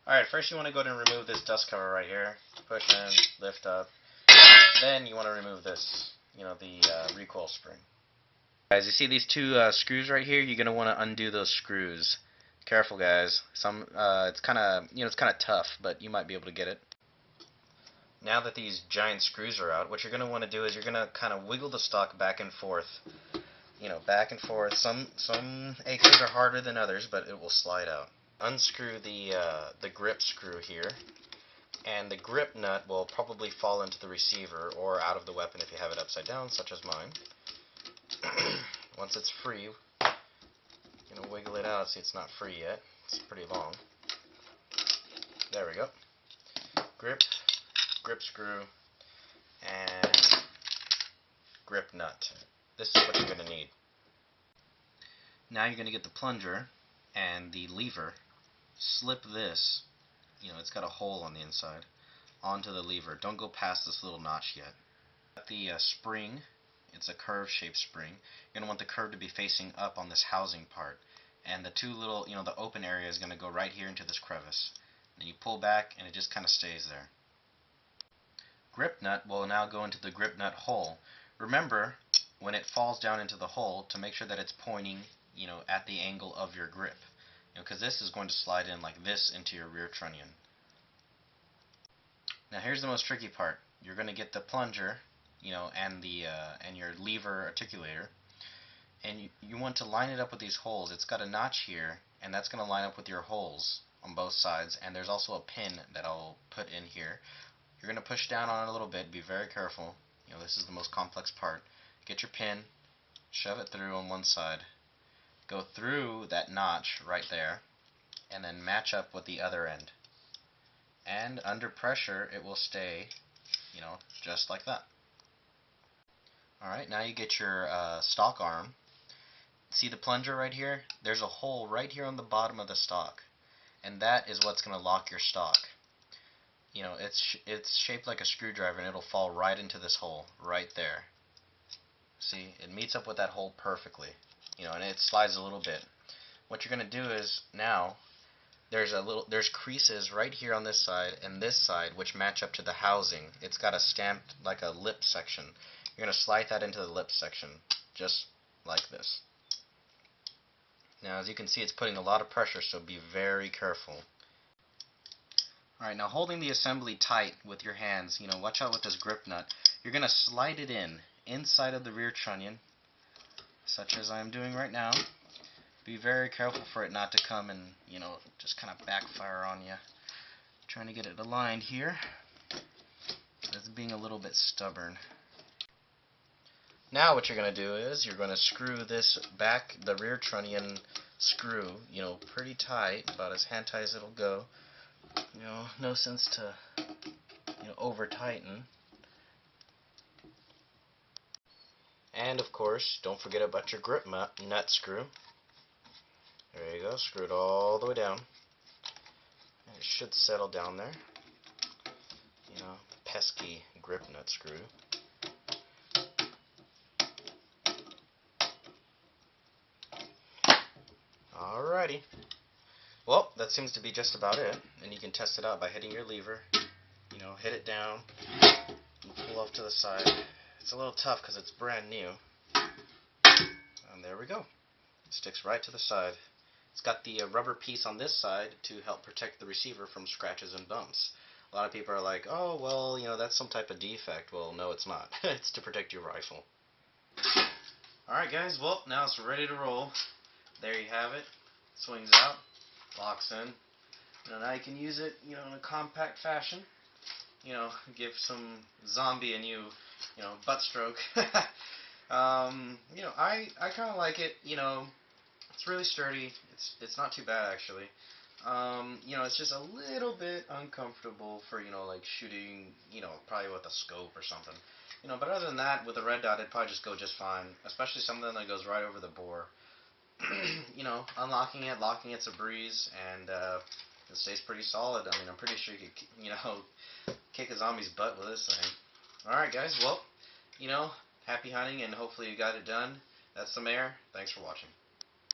Alright, first you want to go ahead and remove this dust cover right here. Push in, lift up. Then you want to remove this, the recoil spring. Guys, you see these two screws right here? You're going to want to undo those screws. Careful, guys. It's kind of tough, but you might be able to get it. Now that these giant screws are out, what you're going to want to do is you're going to kind of wiggle the stock back and forth. Back and forth. Some AKs are harder than others, but it will slide out. Unscrew the grip screw here, and the grip nut will probably fall into the receiver or out of the weapon if you have it upside down, such as mine. Once it's free, you're going to wiggle it out. See, it's not free yet. It's pretty long. There we go. Grip screw, and grip nut. This is what you're going to need. Now you're going to get the plunger and the lever. Slip this, it's got a hole on the inside, onto the lever. Don't go past this little notch yet. The spring, it's a curve-shaped spring. You're going to want the curve to be facing up on this housing part. And the two little, the open area is going to go right here into this crevice. Then you pull back and it just kind of stays there. Grip nut will now go into the grip nut hole. Remember, when it falls down into the hole, to make sure that it's pointing, at the angle of your grip. Because this is going to slide in like this into your rear trunnion. Now here's the most tricky part. You're going to get the plunger, and your lever articulator, and you want to line it up with these holes. It's got a notch here, and that's going to line up with your holes on both sides. And there's also a pin that I'll put in here. You're going to push down on it a little bit. Be very careful. This is the most complex part. Get your pin, shove it through on one side. Go through that notch right there, and then match up with the other end. And under pressure, it will stay, just like that. Alright, now you get your stock arm. See the plunger right here? There's a hole right here on the bottom of the stock, and that is what's going to lock your stock. It's shaped like a screwdriver, and it'll fall right into this hole right there. See, it meets up with that hole perfectly. And it slides a little bit. What you're going to do is, now there's creases right here on this side and this side which match up to the housing. It's got a stamped like a lip section. You're going to slide that into the lip section just like this. Now, as you can see, it's putting a lot of pressure, so be very careful. Alright, now holding the assembly tight with your hands, watch out with this grip nut. You're going to slide it inside of the rear trunnion, such as I'm doing right now. Be very careful for it not to come and, just kind of backfire on you. Trying to get it aligned here. It's being a little bit stubborn. Now what you're going to do is you're going to screw this back, the rear trunnion screw, pretty tight, about as hand tight as it'll go. No sense to, over tighten. And of course, don't forget about your grip nut screw. There you go, screw it all the way down. And it should settle down there. Pesky grip nut screw. Alrighty. Well, that seems to be just about it. And you can test it out by hitting your lever. Hit it down and pull off to the side. It's a little tough because it's brand new. And there we go. It sticks right to the side. It's got the rubber piece on this side to help protect the receiver from scratches and bumps. A lot of people are like, oh, well, that's some type of defect. Well, no, it's not. It's to protect your rifle. Alright, guys. Well, now it's ready to roll. There you have it. Swings out. Locks in. Now you can use it, in a compact fashion. Give some zombie a new, butt stroke. I kind of like it. It's really sturdy. It's not too bad actually. It's just a little bit uncomfortable for like shooting, probably with a scope or something. But other than that, with the red dot, it'd probably just go just fine. Especially something that goes right over the bore. Unlocking it, locking it's a breeze, and it stays pretty solid. I mean, I'm pretty sure you could, kick a zombie's butt with this thing. Alright guys, well, happy hunting, and hopefully you got it done. That's the mayor. Thanks for watching.